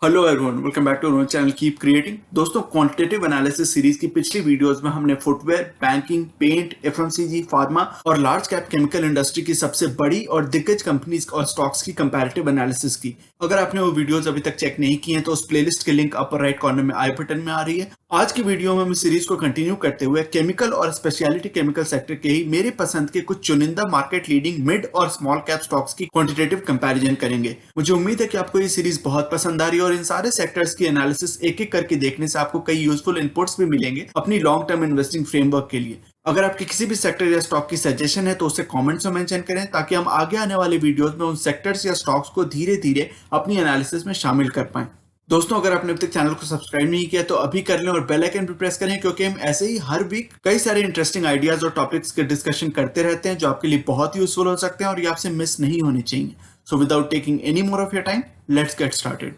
Hello everyone, welcome back to our channel keep creating. दोस्तों, quantitative analysis series की पिछली videos में हमने footwear, banking, paint, FMCG, pharma और लार्ज कैप केमिकल इंडस्ट्री की सबसे बड़ी और दिग्गज कंपनीज और स्टॉक्स की कंपैरेटिव एनालिसिस की। अगर आपने वो वीडियोस अभी तक चेक नहीं की हैं तो उस प्लेलिस्ट की लिंक अपर राइट कॉर्नर में आई बटन में आ रही है। आज की वीडियो में हम इस सीरीज को कंटिन्यू करते हुए केमिकल और स्पेशलिटी केमिकल सेक्टर के ही मेरे पसंद के कुछ चुनिंदा मार्केट लीडिंग मिड और स्मॉल कैप स्टॉक्स की क्वांटिटेटिव कंपैरिजन करेंगे। मुझे उम्मीद है कि आपको ये सीरीज बहुत पसंद आ रही है और इन सारे सेक्टर्स की एनालिसिस एक एक करके देखने से आपको कई यूजफुल इनपुट्स भी मिलेंगे अपनी लॉन्ग टर्म इन्वेस्टिंग फ्रेमवर्क के लिए। अगर आपके किसी भी सेक्टर या स्टॉक की सजेशन है तो उसे कमेंट्स में मेंशन करें ताकि हम आगे आने वाले वीडियोस में उन सेक्टर्स या स्टॉक्स को धीरे धीरे अपनी एनालिसिस में शामिल कर पाएं। दोस्तों, अगर आपने अब तक चैनल को सब्सक्राइब नहीं किया तो अभी कर लें और बेल आइकन भी प्रेस करें, क्योंकि हम ऐसे ही हर वीक कई सारे इंटरेस्टिंग आइडियाज और टॉपिक्स के डिस्कशन करते रहते हैं जो आपके लिए बहुत यूजफुल हो सकते हैं और ये आपसे मिस नहीं होने चाहिए। So without taking any more of your time, let's get started.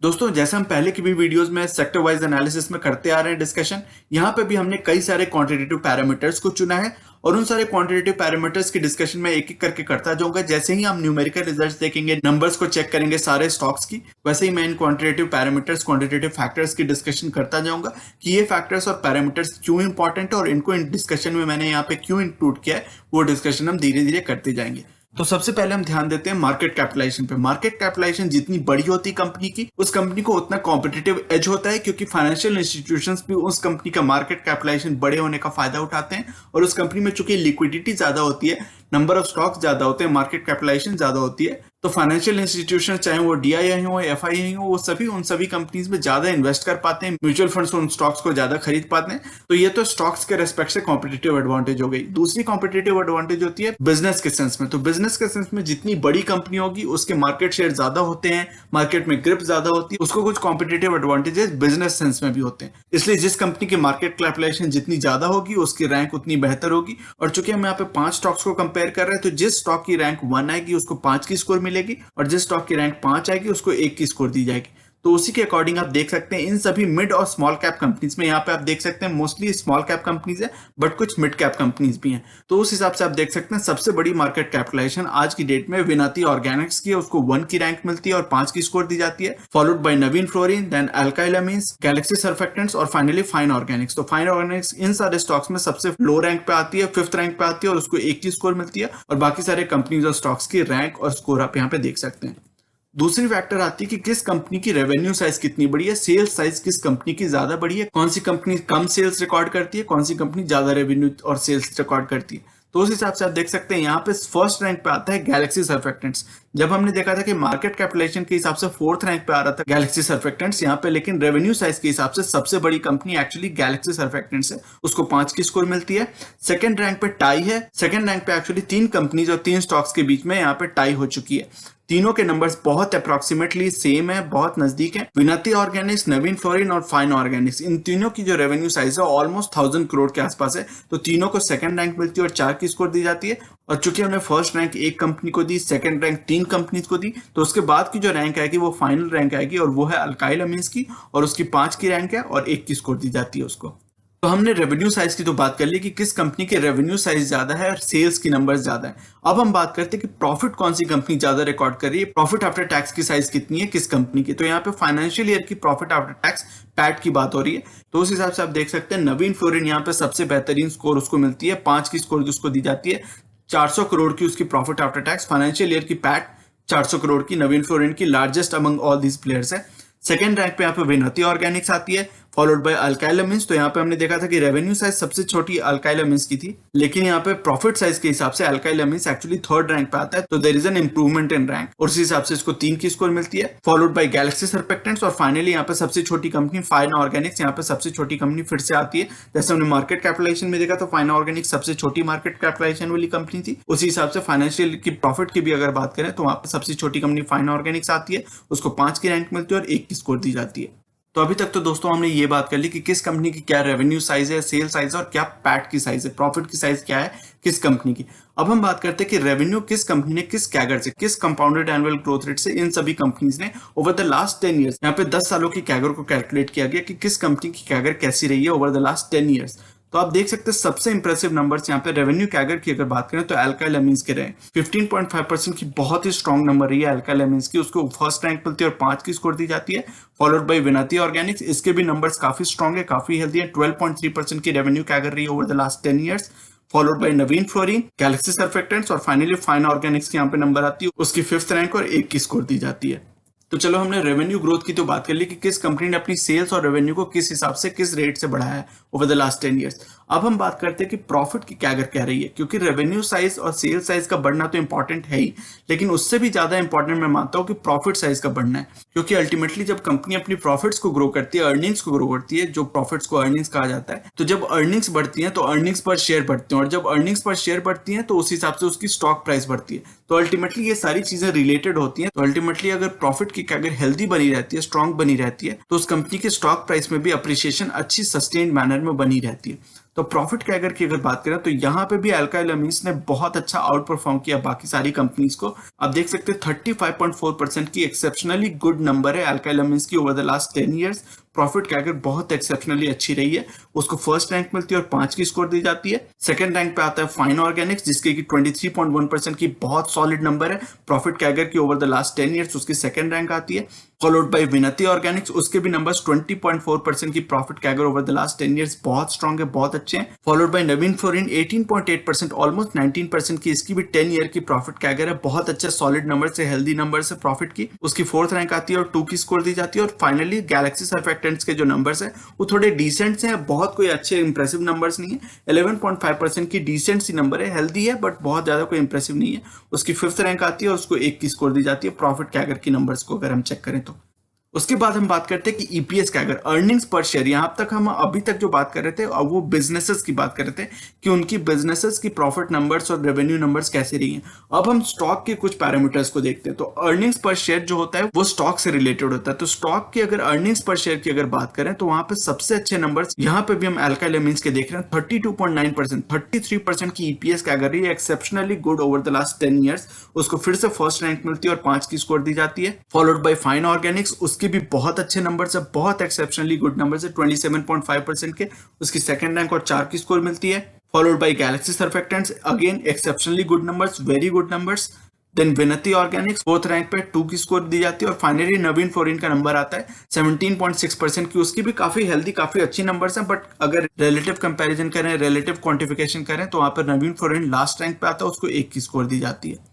दोस्तों, जैसे हम पहले की भी वीडियोस में सेक्टर वाइज एनालिसिस में करते आ रहे हैं डिस्कशन, यहाँ पे भी हमने कई सारे क्वांटिटेटिव पैरामीटर्स को चुना है और उन सारे क्वांटिटेटिव पैरामीटर्स की डिस्कशन में एक एक करके करता जाऊंगा। जैसे ही हम न्यूमेरिकल रिजल्ट्स देखेंगे, नंबर्स को चेक करेंगे सारे स्टॉक्स की, वैसे ही मैं इन क्वांटिटेटिव पैरामीटर्स, क्वांटिटेटिव फैक्टर्स की डिस्कशन करता जाऊंगा कि ये फैक्टर्स और पैरामीटर्स क्यों इंपॉर्टेंट है और इनको इन डिस्कशन में मैंने यहाँ पे क्यों इंक्लूड किया है, वो डिस्कशन हम धीरे धीरे करते जाएंगे। तो सबसे पहले हम ध्यान देते हैं मार्केट कैपिटलाइजेशन पे। मार्केट कैपिटलाइजेशन जितनी बड़ी होती है कंपनी की, उस कंपनी को उतना कॉम्पिटिटिव एज होता है, क्योंकि फाइनेंशियल इंस्टीट्यूशंस भी उस कंपनी का मार्केट कैपिटलाइजेशन बड़े होने का फायदा उठाते हैं और उस कंपनी में चूंकि लिक्विडिटी ज्यादा होती है, नंबर ऑफ स्टॉक्स ज्यादा होते हैं, मार्केट कैपिटलाइजेशन ज्यादा होती है, तो फाइनेंशियल इंस्टीट्यूशन चाहे वो डीआईआई हो, एफआईआई हो, वो सभी उन सभी कंपनीज में ज्यादा इन्वेस्ट कर पाते हैं, म्यूचुअल फंड्स उन स्टॉक्स को ज्यादा खरीद पाते हैं। तो ये तो स्टॉक्स के रेस्पेक्ट से कॉम्पिटेटिव एडवांटेज हो गई। दूसरी कॉम्पिटेटिव एडवांटेज होती है बिजनेस के सेंस में। तो बिजनेस के सेंस में जितनी बड़ी कंपनी होगी उसके मार्केट शेयर ज्यादा होते हैं, मार्केट में ग्रिप ज्यादा होती है, उसको कुछ कॉम्पिटेटिव एडवांटेजेस बिजनेस सेंस में भी होते हैं। इसलिए जिस कंपनी की मार्केट कैपिटलाइजेशन जितनी ज्यादा होगी उसकी रैंक उतनी बेहतर होगी। और चूंकि हम यहाँ पे 5 स्टॉक्स को कंपेयर कर रहे हैं, तो जिस स्टॉक की रैंक 1 आएगी उसको 5 की स्कोर मिलेगी और जिस स्टॉक की रैंक 5 आएगी उसको 1 की स्कोर दी जाएगी। तो उसी के अकॉर्डिंग आप देख सकते हैं इन सभी मिड और स्मॉल कैप कंपनीज में, यहाँ पे आप देख सकते हैं मोस्टली स्मॉल कैप कंपनीज है बट कुछ मिड कैप कंपनीज भी हैं। तो उस हिसाब से आप देख सकते हैं सबसे बड़ी मार्केट कैपिटलाइजेशन आज की डेट में विनाती ऑर्गेनिक्स की है, उसको 1 की रैंक मिलती है और 5 की स्कोर दी जाती है, followed by Navin Fluorine, then alkyl amines, Galaxy surfactants और फाइनली फाइन ऑर्गेनिक्स। तो फाइन ऑर्गेनिक्स इन सारे स्टॉक्स में सबसे लो रैंक पे आती है, 5th रैंक पे आती है और उसको 1 की स्कोर मिलती है। और बाकी सारे कंपनीज और स्टॉक्स की रैंक और स्कोर आप यहाँ पे देख सकते हैं। दूसरी फैक्टर आती है कि किस कंपनी की रेवेन्यू साइज कितनी बड़ी है, सेल्स साइज किस कंपनी की ज्यादा बड़ी है, कौन सी कंपनी कम सेल्स रिकॉर्ड करती है, कौन सी कंपनी ज्यादा रेवेन्यू और सेल्स रिकॉर्ड करती है। तो उस हिसाब से आप देख सकते हैं यहाँ पे फर्स्ट रैंक पे आता है गैलेक्सी सर्फेक्टेंट्स। जब हमने देखा था कि मार्केट कैपिटलाइजेशन के हिसाब से 4th रैंक पे आ रहा था गैलेक्सी सर्फेक्टेंट्स, यहाँ पे लेकिन रेवेन्यू साइज के हिसाब से सबसे बड़ी कंपनी एक्चुअली गैलेक्सी सर्फेक्टेंट्स है, उसको 5 की स्कोर मिलती है। सेकंड रैंक पे टाई है, सेकंड रैंक पे एक्चुअली 3 कंपनीज और 3 स्टॉक्स के बीच में यहाँ पे टाई हो चुकी है। तीनों के नंबर्स बहुत अप्रोक्सीमेटली सेम है, बहुत नजदीक है। विनाती ऑर्गेनिक्स, नवीन फ्लोरिन और फाइन ऑर्गेनिक्स, इन तीनों की जो रेवेन्यू साइज है ऑलमोस्ट 1000 करोड़ के आसपास है। तो तीनों को सेकंड रैंक मिलती है और 4 की स्कोर दी जाती है। और चूंकि हमने फर्स्ट रैंक एक कंपनी को दी, सेकंड रैंक 3 कंपनीज को दी, तो उसके बाद की जो रैंक आएगी वो फाइनल रैंक आएगी और वो है अल्काइल अमीन्स की, और उसकी 5 की रैंक है और 1 की स्कोर दी जाती है उसको। तो हमने रेवेन्यू साइज की तो बात कर ली कि किस कंपनी के रेवेन्यू साइज ज्यादा है और सेल्स की नंबर ज्यादा है। अब हम बात करते हैं कि प्रॉफिट कौन सी कंपनी ज्यादा रिकॉर्ड कर रही है, प्रॉफिट आफ्टर टैक्स की साइज कितनी है किस कंपनी की। तो यहाँ पे फाइनेंशियल ईयर की प्रॉफिट आफ्टर टैक्स पैट की बात हो रही है। तो उस हिसाब से आप देख सकते हैं नवीन फ्लोरिन यहाँ पे सबसे बेहतरीन स्कोर उसको मिलती है, 5 की स्कोर उसको दी जाती है, 400 करोड़ की उसकी profit after tax, financial year की पैट 400 करोड़ की नवीन फ्लोरिन की largest among all these players है। सेकंड रैंक पे यहाँ पे विनाती ऑर्गेनिक्स आती है, फॉलोड बाय अल्काइल अमीन्स। तो यहाँ पे हमने देखा था कि रेवेन्यू साइज सबसे छोटी अल्काइल अमीन्स की थी, लेकिन यहाँ पे प्रॉफिट साइज के हिसाब से alkyl amines actually 3rd rank पे आता है। तो there is an improvement in rank और उस हिसाब से इसको 3 की स्कोर मिलती है, फॉलोड बाय गैलेक्सी सर्फेक्टेंट्स। और फाइनली यहाँ पे सबसे छोटी कंपनी फाइन ऑर्गेनिक्स, यहाँ पे सबसे छोटी कंपनी फिर से आती है। जैसे हमने मार्केट कैपिटलाइजेशन में देखा तो फाइन ऑर्गेनिक्स सबसे छोटी मार्केट कैपिटलाइजेशन वाली कंपनी थी, उसी हिसाब से फाइनेंशियल की प्रॉफिट की भी अगर बात करें तो वहां पे सबसे छोटी कंपनी फाइन ऑर्गेनिक्स आती है, उसको 5 की रैंक मिलती है और 1 की स्कोर दी जाती है। तो अभी तक तो दोस्तों हमने ये बात कर ली कि किस कंपनी की क्या रेवेन्यू साइज है, सेल साइज है और क्या पैट की साइज है, प्रॉफिट की साइज क्या है किस कंपनी की। अब हम बात करते हैं कि रेवेन्यू किस कंपनी ने किस कैगर से, किस कंपाउंडेड एनुअल ग्रोथ रेट से इन सभी कंपनीज ने ओवर द लास्ट 10 ईयर्स, यहाँ पे 10 सालों की कैगर को कैलकुलेट किया गया कि किस कंपनी की कैगर कैसी रही है ओवर द लास्ट 10 ईयर्स। तो आप देख सकते हैं सबसे इंप्रेसिव नंबर्स यहाँ पे रेवेन्यू कैगर की अगर बात करें तो अल्काइल अमीन्स के रहे 15.5% की बहुत ही स्ट्रॉन्ग नंबर रही है अल्काइल अमीन्स की, उसको फर्स्ट रैंक मिलती है और 5 की स्कोर दी जाती है। फॉलोड बाय विनती ऑर्गेनिक्स, इसके भी नंबर्स काफी स्ट्रॉन्ग है, काफी हेल्दी है, 12.3% की रेवेन्यू कैगर रही है over the last 10 years. Followed by Navin fluorine, Galaxy surfactants और फाइनली फाइन ऑर्गेनिक्स की यहाँ पे नंबर आती है, उसकी 5th रैंक और 1 की स्कोर दी जाती है। तो चलो हमने रेवेन्यू ग्रोथ की तो बात कर ली कि किस कंपनी ने अपनी सेल्स और रेवेन्यू को किस हिसाब से किस रेट से बढ़ाया है ओवर द लास्ट 10 इयर्स। अब हम बात करते हैं कि प्रॉफिट की कैगर क्या रही है, क्योंकि रेवेन्यू साइज और सेल्स साइज का बढ़ना तो इंपॉर्टेंट है ही, लेकिन उससे भी ज्यादा इंपॉर्टेंट मैं मानता हूं कि प्रॉफिट साइज का बढ़ना है, क्योंकि अल्टीमेटली जब कंपनी अपनी प्रॉफिट्स को ग्रो करती है, अर्निंग्स को ग्रो करती है, जो प्रॉफिट्स को अर्निंग्स कहा जाता है, तो जब अर्निंग्स बढ़ती है तो अर्निंग्स पर शेयर बढ़ते हैं, और जब अर्निंग्स पर शेयर बढ़ती है तो उस हिसाब से उसकी स्टॉक प्राइस बढ़ती है। तो अल्टीमेटली ये सारी चीजें रिलेटेड होती हैं। तो अल्टीमेटली अगर प्रॉफिट की कैगर हेल्दी बनी रहती है, स्ट्रांग बनी रहती है, तो उस कंपनी के स्टॉक प्राइस में भी अप्रिसिएशन अच्छी सस्टेन्ड मैनर में बनी रहती है। तो प्रॉफिट कैगर की अगर बात करें तो यहाँ पे भी अल्काइल अमीन्स ने बहुत अच्छा आउट परफॉर्म किया बाकी सारी कंपनीज को। आप देख सकते हैं 35.4% की एक्सेप्शनली गुड नंबर है अल्काइल अमीन्स की over the last 10 years. Profit CAGR बहुत एक्सेप्शनली अच्छी रही है, उसको फर्स्ट रैंक मिलती है और 5 की स्कोर दी जाती है। सेकंड रैंक पे आता है फाइन ऑर्गेनिक्स, जिसके की 23.1% की बहुत सॉलिड नंबर है प्रॉफिट कैगर की ओवर द लास्ट 10 इयर्स, उसकी सेकंड रैंक आती है। फॉलोड बाय विनती ऑर्गेनिक्स, उसके भी नंबर्स 20.4% की profit CAGR over the last 10 years, बहुत स्ट्रॉन्ग है, बहुत अच्छे हैं। Followed by Navin fluorine 18.8%, almost 19% की इसकी भी 10 ईयर की प्रॉफिट कैगर है, बहुत अच्छे सॉलिड नंबर से, हेल्दी नंबर से प्रॉफिट की, उसकी 4th रैंक आती है और 2 की स्कोर दी जाती है। और फाइनली गैलेक्सी सर्फेक्टेंट्स के जो नंबर्स है वो थोड़े डिसेंट हैं, बहुत कोई अच्छे इंप्रेसिव नंबर्स नहीं है, 11.5% की डिसेंट सी नंबर है, हेल्दी है बट बहुत ज्यादा कोई इंप्रेसिव नहीं है। उसकी 5th रैंक आती है और उसको 1 की स्कोर दी जाती है प्रॉफिट कैगर की नंबर्स को अगर हम चेक करें तो। उसके बाद हम बात करते हैं कि ईपीएस कैगर, अर्निंग्स पर शेयर। यहां तक हम अभी तक जो बात कर रहे थे अब वो बिजनेसेस की बात कर रहे थे कि उनकी बिजनेसेस की प्रॉफिट नंबर्स और रेवेन्यू नंबर्स कैसे रही हैं। अब हम स्टॉक के कुछ पैरामीटर्स को देखते हैं। तो अर्निंग्स पर शेयर जो होता है वो स्टॉक से रिलेटेड होता है। तो स्टॉक की अगर अर्निंग्स पर शेयर की अगर बात करें तो वहां पे सबसे अच्छे नंबर्स यहाँ पे भी हम अल्काइल अमीन्स के देख रहे हैं, 32.9%, 33% की ईपीएस कैगर रही है, exceptionally good over the last 10 years. उसको फिर से फर्स्ट रैंक मिलती है और 5 की स्कोर दी जाती है। फॉलोड बाय फाइन ऑर्गेनिक्स, उसके भी बहुत अच्छे नंबर्स है, बहुत एक्सेप्शनली गुड नंबर्स है, 27.5% के, उसकी सेकंड रैंक और 4 की स्कोर मिलती है। Followed by Galaxy surfactants, again exceptionally good numbers, very good numbers. Then Vinati organics 4th rank पे 2 की स्कोर दी जाती है। और फाइनली नवीन फ्लोरिन का नंबर आता है 17.6% की, उसकी भी काफी हेल्दी, काफी अच्छी नंबर्स हैं, बट अगर रिलेटिव कंपैरिजन करें, रिलेटिव क्वांटिफिकेशन करें तो वहां पर नवीन फ्लोरिन लास्ट रैंक पे आता है, उसको 1 की स्कोर दी जाती है।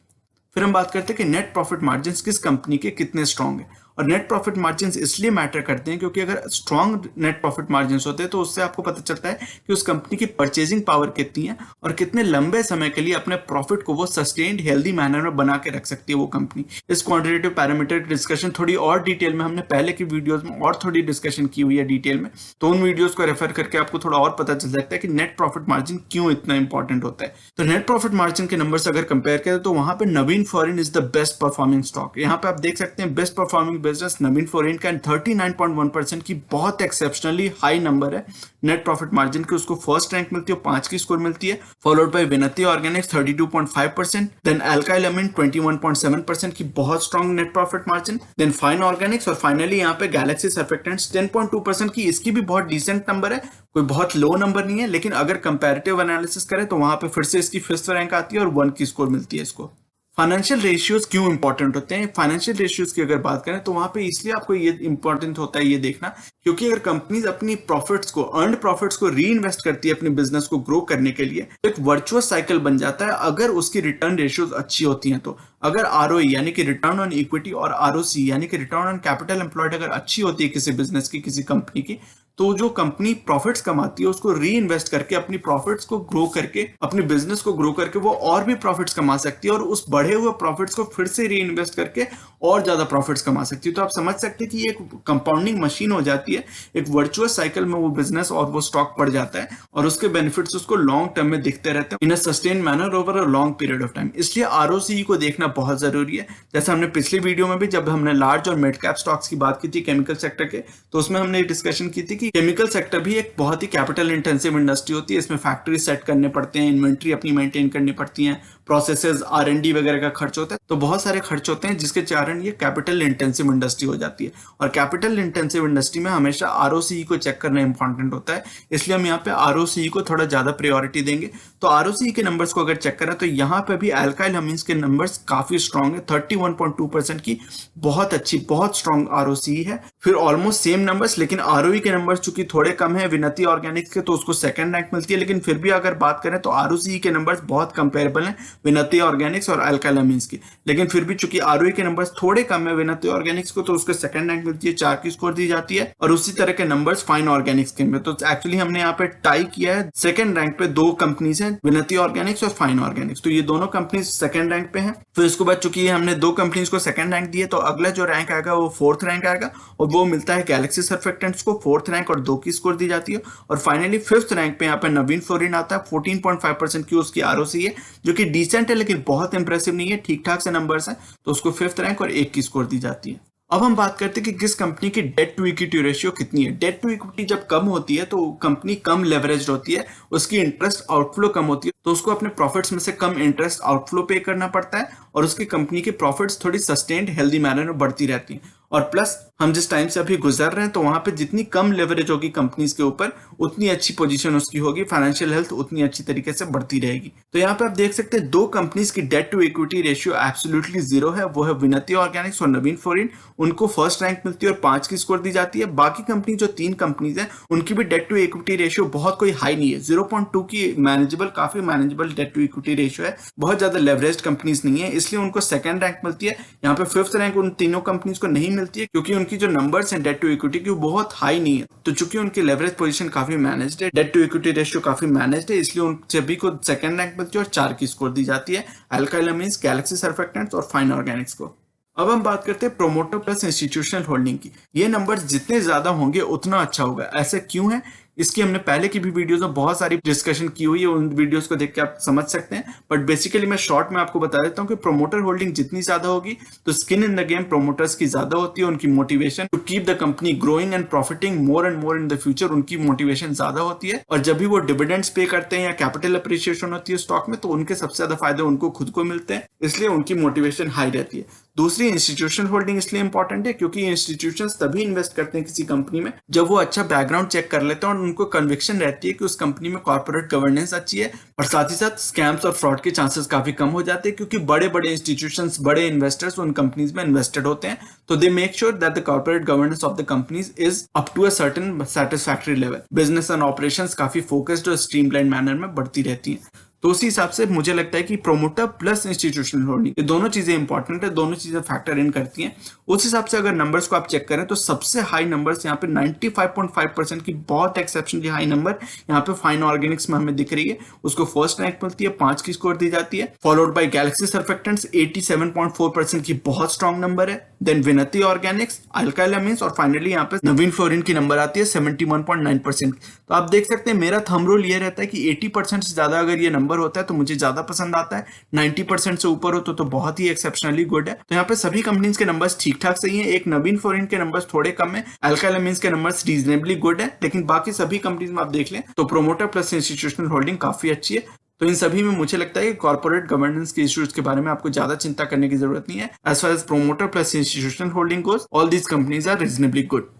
फिर हम बात करते हैं कि नेट प्रॉफिट मार्जिन किस कंपनी के कितने स्ट्रांग है। और नेट प्रॉफिट मार्जिन इसलिए मैटर करते हैं क्योंकि अगर स्ट्रांग नेट प्रॉफिट मार्जिन होते हैं तो उससे आपको पता चलता है कि उस कंपनी की परचेजिंग पावर कितनी है और कितने लंबे समय के लिए अपने प्रॉफिट को वो सस्टेन्ड हेल्दी मैनर में बना के रख सकती है वो कंपनी। इस क्वांटिटेटिव पैरामीटर की डिस्कशन थोड़ी और डिटेल में हमने पहले की वीडियोस में और थोड़ी डिस्कशन की हुई है डिटेल में, तो उन वीडियोस को रेफर करके आपको थोड़ा और पता चल सकता है कि नेट प्रॉफिट मार्जिन क्यों इतना इंपॉर्टेंट होता है। तो नेट प्रॉफिट मार्जिन के नंबर से अगर कंपेयर करें तो वहां पे Navin Fluorine is the best performing stock. यहाँ पे आप देख सकते हैं best performing business Navin Fluorine का 39.1% की बहुत एक्सेप्शनली हाई नंबर है नेट प्रॉफिट मार्जिन की, उसको फर्स्ट रैंक मिलती है, 5 की स्कोर मिलती है। Followed by Vinati organics 32.5%, then alkyl amine 21.7% की बहुत strong net profit margin, then fine organics और फाइनली यहाँ पे गैलेक्सी सर्फेक्टेंट्स 10.2% की, इसकी भी बहुत डिसेंट नंबर है, कोई बहुत लो नंबर नहीं है, लेकिन अगर कंपैरेटिव एनालिसिस करें तो वहां पे फिर से इसकी 5th रैंक आती है और 1 की स्कोर मिलती है इसको। फाइनेंशियल रेशियोज क्यों इंपॉर्टेंट होते हैं? फाइनेंशियल रेशियोज की अगर बात करें तो वहां पे इसलिए आपको ये इंपॉर्टेंट होता है ये देखना, क्योंकि अगर कंपनीज अपनी प्रॉफिट्स को, अर्नड प्रॉफिट्स को री इन्वेस्ट करती है अपने बिजनेस को ग्रो करने के लिए, तो एक वर्चुअस साइकिल बन जाता है अगर उसकी रिटर्न रेशियोज अच्छी होती हैं तो। अगर आरओई यानी कि रिटर्न ऑन इक्विटी और आरओसी यानी कि रिटर्न ऑन कैपिटल एम्प्लॉयड अगर अच्छी होती है किसी बिजनेस की, किसी कंपनी की, तो जो कंपनी प्रॉफिट्स कमाती है उसको री इन्वेस्ट करके अपनी प्रॉफिट्स को ग्रो करके, अपने बिजनेस को ग्रो करके वो और भी प्रॉफिट्स कमा सकती है और उस बढ़े हुए प्रॉफिट्स को फिर से री इन्वेस्ट करके और ज्यादा प्रॉफिट्स कमा सकती है। तो आप समझ सकते हैं कि ये एक कंपाउंडिंग मशीन हो जाती है, एक वर्चुअस साइकिल में वो बिजनेस और वो स्टॉक पड़ जाता है और उसके बेनिफिट्स उसको लॉन्ग टर्म में दिखते रहते हैं in a sustain manner over a long period of time. इसलिए आरओसी को देखना बहुत जरूरी है। जैसे हमने पिछली वीडियो में भी जब हमने लार्ज और मिड कैप स्टॉक्स की बात की थी केमिकल सेक्टर के, तो उसमें हमने डिस्कशन की थी कि केमिकल सेक्टर भी एक बहुत ही कैपिटल इंटेंसिव इंडस्ट्री होती है। इसमें फैक्ट्री सेट करने पड़ते हैं, इन्वेंट्री अपनी मेंटेन करनी पड़ती है, प्रोसेसेस, R&D वगैरह का खर्च होता है, तो बहुत सारे खर्च होते हैं जिसके कारण ये कैपिटल इंटेंसिव इंडस्ट्री हो जाती है। और कैपिटल इंटेंसिव इंडस्ट्री में हमेशा ROCE को चेक करना इंपॉर्टेंट होता है, इसलिए हम यहाँ पे ROCE को थोड़ा ज्यादा प्रायोरिटी देंगे। तो ROCE के नंबर्स को अगर चेक करें तो यहाँ पे भी अल्काइल अमीन्स के नंबर्स काफी स्ट्रॉन्ग है, 31.2% की बहुत अच्छी, बहुत स्ट्रॉन्ग ROCE है। फिर ऑलमोस्ट सेम नंबर्स, लेकिन ROE के नंबर्स चूंकि थोड़े कम है विनती ऑर्गेनिक्स के, तो उसको सेकंड रैंक मिलती है। लेकिन फिर भी अगर बात करें तो ROCE के नंबर्स बहुत कंपेरेबल हैं विनती ऑर्गेनिक्स और अल्काइल अमीन्स की। लेकिन फिर भी चूंकि ROE के नंबर्स थोड़े कम है विनती ऑर्गेनिक्स को, तो उसको सेकंड रैंक मिलती है, 4 की स्कोर दी जाती है। और उसी तरह के नंबर्स फाइन ऑर्गेनिक्स के में, तो एक्चुअली हमने यहाँ पे टाई किया है। सेकंड रैंक पे दो कंपनीज हैं, विनती ऑर्गेनिक्स और फाइन ऑर्गेनिक्स, तो ये दोनों कंपनीज सेकंड रैंक पे हैं। फिर इसके बाद चूंकि हमने दो कंपनीज को सेकंड रैंक दिए, तो अगला जो रैंक आएगा वो फोर्थ रैंक आएगा, और वो मिलता है गैलेक्सी सर्फेक्टेंट्स को, फोर्थ रैंक और 2 की स्कोर दी जाती है। और फाइनली फिफ्थ रैंक पे यहाँ पे नवीन फ्लोरिन आता है, 14.5% की उसकी ROCE है, जो कि डिसेंट है लेकिन बहुत इंप्रेसिव नहीं है, ठीक ठाक से नंबर्स हैं, तो उसको फिफ्थ रैंक और 1 की स्कोर दी जाती है। अब हम बात करते हैं कि किस कंपनी की डेट टू इक्विटी रेशियो कितनी है। डेट टू इक्विटी जब कम होती है तो कंपनी कम लेवरेज होती है, उसकी इंटरेस्ट आउटफ्लो कम होती है, तो उसको अपने प्रॉफिट्स में से कम इंटरेस्ट आउटफ्लो पे करना पड़ता है, और उसकी कंपनी की प्रॉफिट्स थोड़ी सस्टेन्ड हेल्दी मैनर में बढ़ती रहती हैं। और प्लस हम जिस टाइम से अभी गुजर रहे हैं, तो वहां पे जितनी कम लेवरेज होगी कंपनीज के ऊपर, उतनी अच्छी पोजीशन उसकी होगी, फाइनेंशियल हेल्थ उतनी अच्छी तरीके से बढ़ती रहेगी। तो यहाँ पे आप देख सकते हैं दो कंपनीज की debt to equity ratio absolutely zero है, वो है विनती ऑर्गेनिक्स और नवीन फ्लोरिन। उनको फर्स्ट रैंक मिलती है और 5 की स्कोर दी जाती है। बाकी कंपनी जो 3 कंपनीज है उनकी भी डेट टू इक्विटी रेशियो बहुत कोई हाई नहीं है, 0.2 की मैनेजेबल, काफी manageable debt to equity ratio है, बहुत ज्यादा लेवरेज्ड कंपनीज नहीं है, इसलिए उनको सेकंड रैंक मिलती है। यहाँ पे फिफ्थ रैंक उन तीनों कंपनीज को नहीं मिलती है, क्योंकि उनकी जो नंबर्स हैं डेट टू इक्विटी की बहुत हाई नहीं है। तो चूंकि उनकी लेवरेज पोजीशन काफी मैनेज्ड है, डेट टू इक्विटी रेशियो काफी मैनेज्ड है, इसलिए उन सभी को सेकंड रैंक मिलती है और 4 की स्कोर दी जाती है, अल्काइल अमीन्स, गैलेक्सी सर्फेक्टेंट्स और फाइन ऑर्गेनिक्स को। अब हम बात करते हैं प्रोमोटर प्लस इंस्टीट्यूशनल होल्डिंग की। ये नंबर जितने ज्यादा होंगे उतना अच्छा होगा। ऐसा क्यों है, इसकी हमने पहले की भी वीडियोस में बहुत सारी डिस्कशन की हुई है, उन वीडियोस को देख के आप समझ सकते हैं। बट बेसिकली मैं शॉर्ट में आपको बता देता हूँ कि प्रोमोटर होल्डिंग जितनी ज्यादा होगी तो skin in the game promoters की ज्यादा होती है, उनकी motivation to keep the company growing and profiting more and more in the future, उनकी मोटिवेशन ज्यादा होती है। और जब भी वो डिविडेंड्स पे करते हैं या कैपिटल अप्रिसिएशन होती है स्टॉक में, तो उनके सबसे ज्यादा फायदे उनको खुद को मिलते हैं, इसलिए उनकी मोटिवेशन हाई रहती है। दूसरी इंस्टीट्यूशनल होल्डिंग इसलिए इंपॉर्टेंट है क्योंकि इंस्टीट्यूशंस तभी इन्वेस्ट करते हैं किसी कंपनी में जब वो अच्छा बैकग्राउंड चेक कर लेते हैं और उनको कन्विक्शन रहती है कि उस कंपनी में कॉर्पोरेट गवर्नेंस अच्छी है, और साथ ही साथ स्कैम्स और फ्रॉड के चांसेस काफी कम हो जाते हैं, क्योंकि बड़े बड़े इंस्टीट्यूशंस, बड़े इन्वेस्टर्स उन कंपनीज में इन्वेस्टेड होते हैं, तो they make sure that the corporate governance of the companies is up to a certain satisfactory level. Business and operations काफी फोकस्ड और स्ट्रीमलाइन मैनर में बढ़ती रहती हैं। तो उसी हिसाब से मुझे लगता है कि प्रोमोटर प्लस इंस्टीट्यूशनल होल्डिंग, ये दोनों चीजें इंपॉर्टेंट है, दोनों चीजें फैक्टर इन करती हैं। उस हिसाब से अगर नंबर्स को आप चेक करें तो सबसे हाई नंबर्स यहाँ पे 95.5% की बहुत एक्सेप्शनली हाई नंबर यहाँ पे फाइन ऑर्गेनिक्स में हमें दिख रही है, उसको फर्स्ट रैंक मिलती है, 5 की स्कोर दी जाती है। फॉलोड बाय गैलेक्सी सर्फेक्टेंट्स 87.4% की बहुत स्ट्रॉन्ग नंबर है, then Vinati Organics, alkyl amines और फाइनली यहाँ पे नवीन फ्लोरिन की नंबर आती है 71.9%। तो आप देख सकते हैं मेरा थंब रूल ये रहता है कि 80% से ज्यादा अगर ये नंबर होता है तो मुझे ज्यादा पसंद आता है, 90% से ऊपर हो तो बहुत ही एक्सेप्शनली गुड है। तो यहाँ पे सभी कंपनीज के नंबर्स ठीक ठाक सही है, एक नवीन फ्लोरिन के नंबर्स थोड़े कम है, अल्काइल अमीन्स के नंबर्स रीजनेबली गुड है, लेकिन बाकी सभी कंपनीज में आप देख लें तो प्रोमोटर प्लस इंस्टीट्यूशनल होल्डिंग काफी अच्छी है। तो इन सभी में मुझे लगता है कि कॉर्पोरेट गवर्नेंस के इश्यूज के बारे में आपको ज्यादा चिंता करने की जरूरत नहीं है। As far as promoter plus institutional holding goes, all these companies are reasonably good.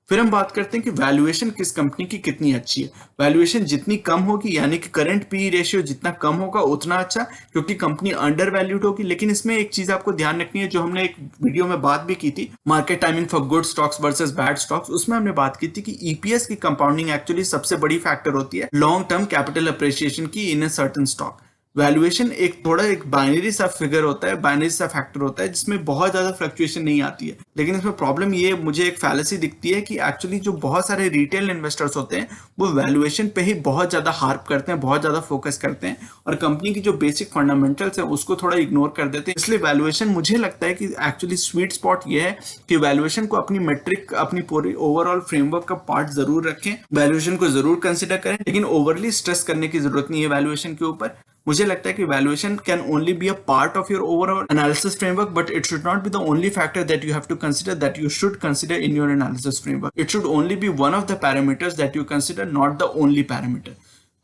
फिर हम बात करते हैं कि वैल्यूएशन किस कंपनी की कितनी अच्छी है। वैल्यूएशन जितनी कम होगी, यानी कि करंट पी रेशियो जितना कम होगा उतना अच्छा, क्योंकि कंपनी अंडर वैल्यूड होगी। लेकिन इसमें एक चीज आपको ध्यान रखनी है, जो हमने एक वीडियो में बात भी की थी, market timing for good stocks versus bad stocks, उसमें हमने बात की थी कि ईपीएस की कंपाउंडिंग एक्चुअली सबसे बड़ी फैक्टर होती है लॉन्ग टर्म कैपिटल अप्रिसिएशन की इन ए सर्टेन स्टॉक। वैल्यूएशन एक बाइनरी सा फिगर होता है, बाइनरी सा फैक्टर होता है, जिसमें बहुत ज्यादा फ्लक्चुएशन नहीं आती है। लेकिन इसमें प्रॉब्लम ये मुझे एक फैलेसी दिखती है कि एक्चुअली जो बहुत सारे रिटेल इन्वेस्टर्स होते हैं वो वैल्यूएशन पे ही बहुत ज्यादा हार्प करते हैं, बहुत ज्यादा फोकस करते हैं, और कंपनी की जो बेसिक फंडामेंटल्स है उसको थोड़ा इग्नोर कर देते हैं। इसलिए वैल्यूएशन मुझे लगता है कि एक्चुअली स्वीट स्पॉट ये है कि वैल्यूएशन को अपनी मेट्रिक, अपनी पूरी ओवरऑल फ्रेमवर्क का पार्ट जरूर रखें, वैल्यूएशन को जरूर कंसिडर करें, लेकिन ओवरली स्ट्रेस करने की जरूरत नहीं है वैल्यूएशन के ऊपर। मुझे लगता है कि valuation can only be a part of your overall analysis framework, but it should not be the only factor that you have to consider, that you should consider in your analysis framework. It should only be one of the parameters that you consider, not the only parameter.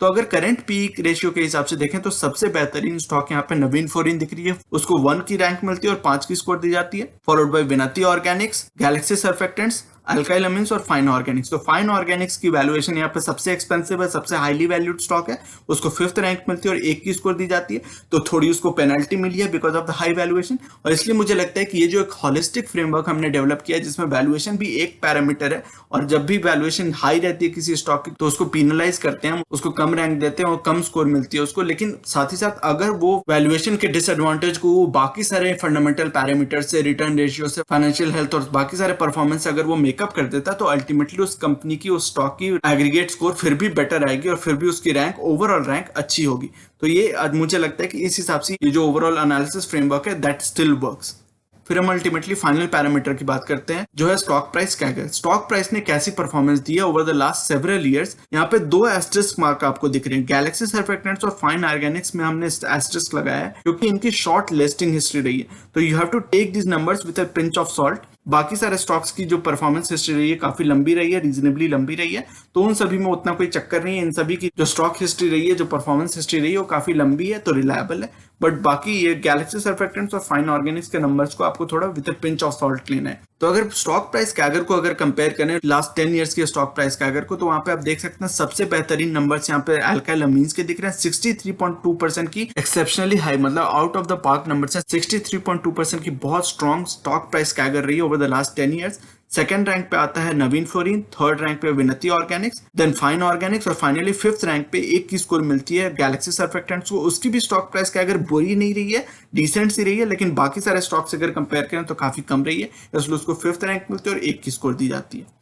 तो अगर current P ratio के हिसाब से देखें तो सबसे बेहतरीन stock यहाँ पे नवीन फ्लोरिन दिख रही है, उसको 1 की रैंक मिलती है और 5 की स्कोर दी जाती है, followed by Vinati Organics, Galaxy surfactants, alkyl amines और फाइन ऑर्गेनिक्स। तो फाइन ऑर्गेनिक्स की वैल्यूएशन यहाँ पे सबसे एक्सपेंसिव है, सबसे हाईली वैल्यूड स्टॉक है, उसको 5th रैंक मिलती है और 1 की स्कोर दी जाती है। तो थोड़ी उसको पेनल्टी मिली है because of the high valuation, और इसलिए मुझे लगता है कि ये जो एक होलिस्टिक फ्रेमवर्क हमने डेवलप किया है जिसमें वैल्यूएशन भी एक पैरामीटर है, और जब भी वैल्यूएशन हाई रहती है किसी स्टॉक की तो उसको पीनलाइज करते हैं, उसको कम रैंक देते हैं और कम स्कोर मिलती है उसको। लेकिन साथ ही साथ अगर वो वैल्यूएशन के डिसएडवांटेज को वो बाकी सारे फंडामेंटल पैरामीटर से, रिटर्न रेशियो से, फाइनेंशियल हेल्थ और बाकी सारे परफॉर्मेंस से अगर वो मेकअप कर देता तो अल्टीमेटली उस कंपनी की, उस स्टॉक की एग्रीगेट स्कोर फिर भी बेटर आएगी और फिर भी उसकी रैंक, ओवरऑल रैंक अच्छी होगी। तो ये मुझे लगता है कि इस हिसाब से ये जो ओवरऑल एनालिसिस फ्रेमवर्क है दैट स्टिल वर्क्स। फिर हम अल्टीमेटली फाइनल पैरामीटर की बात करते हैं जो है stock price CAGR. Stock price ने कैसी परफॉर्मेंस दी है over the last several years. यहाँ पे 2 एस्टेरिस्क मार्क आपको दिख रहे हैं, गैलेक्सी सर्फेक्टेंट्स और फाइन ऑर्गेनिक्स में हमने एस्टेरिस्क लगाया है क्योंकि इनकी शॉर्ट लिस्टिंग हिस्ट्री रही है। तो you have to take this numbers with a pinch of salt. बाकी सारे स्टॉक्स की जो परफॉर्मेंस हिस्ट्री रही है काफी लंबी रही है, रीजनेबली लंबी रही है, तो उन सभी में उतना कोई चक्कर नहीं है। इन सभी की जो स्टॉक हिस्ट्री रही है, जो परफॉर्मेंस हिस्ट्री रही है वो काफी लंबी है, तो रिलायबल है। बट बाकी ये गैलेक्सी सर्फेक्टेंट्स और फाइन ऑर्गेनिक्स के नंबर्स को आपको थोड़ा with a pinch of salt लेना है। तो अगर स्टॉक प्राइस कैगर को अगर कंपेयर करें लास्ट 10 इयर्स के स्टॉक प्राइस कैगर को, तो वहां पे आप देख सकते हैं सबसे बेहतरीन नंबर्स यहाँ पे अल्काइल अमीन्स के दिख रहे हैं। 63.2% की एक्सेप्शनली हाई, मतलब out of the park numbers है। 63.2% की बहुत स्ट्रॉन्ग स्टॉक प्राइस कैगर रही है over the last 10 years. Second rank पे आता है नवीन फ्लोरिन, थर्ड रैंक पे विनती ऑर्गेनिक्स, देन फाइन ऑर्गेनिक्स, और फाइनली 5th रैंक पे 1 की स्कोर मिलती है गैलेक्सी सर्फेक्टेंट्स को। उसकी भी स्टॉक प्राइस का अगर बुरी नहीं रही है, डिसेंट सी रही है, लेकिन बाकी सारे स्टॉक से अगर कंपेयर करें तो काफी कम रही है, इसलिए उसको 5th रैंक मिलती है और 1 की स्कोर दी जाती है।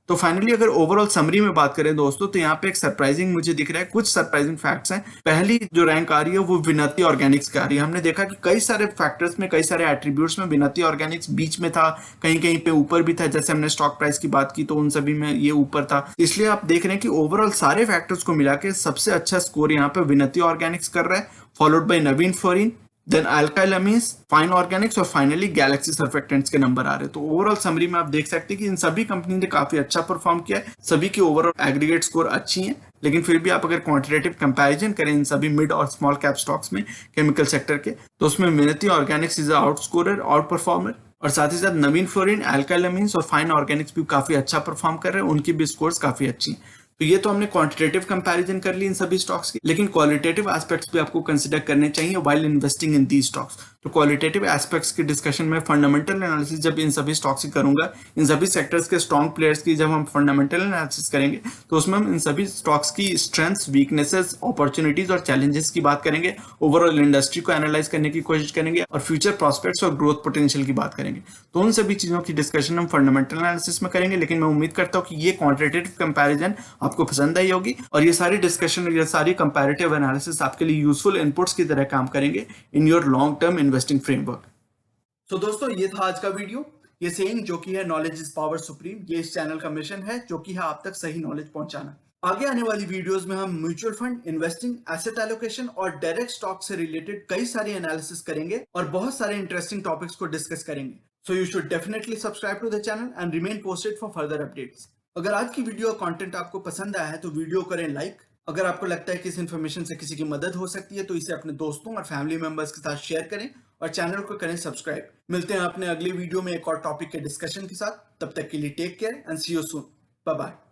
तो फाइनली अगर ओवरऑल समरी में बात करें दोस्तों, तो यहाँ पे एक सरप्राइजिंग मुझे दिख रहा है, कुछ सरप्राइजिंग फैक्ट्स हैं। पहली जो रैंक आ रही है वो विनती ऑर्गेनिक्स की आ रही है। हमने देखा कि कई सारे फैक्टर्स में, कई सारे एट्रीब्यूट्स में विनती ऑर्गेनिक्स बीच में था, कहीं कहीं पे ऊपर भी था। जैसे हमने स्टॉक प्राइस की बात की तो उन सभी में ये ऊपर था। इसलिए आप देख रहे हैं कि ओवरऑल सारे फैक्टर्स को मिला के सबसे अच्छा स्कोर यहाँ पे विनती ऑर्गेनिक्स कर रहा है, followed by Navin Fluorine, then alkyl amines, fine organics और फाइनली गैलेक्सी सर्फेक्टेंट्स के नंबर आ रहे हैं। तो ओवरऑल समरी में आप देख सकते हैं कि इन सभी कंपनी ने काफी अच्छा परफॉर्म किया है, सभी की ओवरऑल एग्रीगेट स्कोर अच्छी है। लेकिन फिर भी आप अगर क्वांटिटेटिव कंपैरिजन करें इन सभी मिड और स्मॉल कैप स्टॉक्स में केमिकल सेक्टर के, तो उसमें विनती Organics is out scorer, out performer, और साथ ही साथ नवीन फ्लोरिन, अल्काइल अमीन्स और फाइन ऑर्गेनिक्स भी काफी अच्छा परफॉर्म कर रहे हैं, उनकी भी स्कोर्स काफी अच्छी हैं। तो ये तो हमने क्वांटिटेटिव कंपैरिजन कर ली इन सभी स्टॉक्स की, लेकिन क्वालिटेटिव एस्पेक्ट्स भी आपको कंसीडर करने चाहिए while investing in the stocks. तो क्वालिटेटिव एस्पेक्ट्स की डिस्कशन में फंडामेंटल एनालिसिस जब इन सभी स्टॉक्स की करूंगा, इन सभी सेक्टर्स के स्ट्रॉन्ग प्लेयर्स की जब हम फंडामेंटल एनालिसिस करेंगे, तो उसमें हम इन सभी स्टॉक्स की स्ट्रेंथ्स, वीकनेसेस, अपॉर्चुनिटीज और चैलेंजेस की बात करेंगे, ओवरऑल इंडस्ट्री को एनालाइज करने की कोशिश करेंगे और फ्यूचर प्रॉस्पेक्ट्स और ग्रोथ पोटेंशियल की बात करेंगे। तो उन सभी चीजों की डिस्कशन हम फंडामेंटल एनालिसिस में करेंगे, लेकिन मैं उम्मीद करता हूँ कि ये क्वांटिटेटिव कंपैरिजन आपको पसंद आई होगी और ये सारी डिस्कशन, ये सारी कंपैरेटिव एनालिसिस आपके लिए यूजफुल इनपुट्स की तरह काम करेंगे in your long term investing framework. तो दोस्तों ये था आज का वीडियो। ये सेइंग जो कि है नॉलेज इज पावर सुप्रीम, ये इस चैनल का मिशन है जो कि है आप तक सही नॉलेज पहुंचाना। आगे आने वाली वीडियोस में हम mutual fund, investing, asset allocation और डायरेक्ट स्टॉक से रिलेटेड कई सारी एनालिसिस करेंगे और बहुत सारे इंटरेस्टिंग टॉपिक्स को डिस्कस करेंगे। So you should definitely subscribe to the channel and remain posted for further updates. अगर आज की वीडियो कंटेंट आपको पसंद आया है तो वीडियो करें लाइक। अगर आपको लगता है कि इस इन्फॉर्मेशन से किसी की मदद हो सकती है तो इसे अपने दोस्तों और फैमिली मेंबर्स के साथ शेयर करें और चैनल को करें सब्सक्राइब। मिलते हैं अपने अगले वीडियो में एक और टॉपिक के डिस्कशन के साथ। तब तक के लिए take care and see you soon. Bye bye.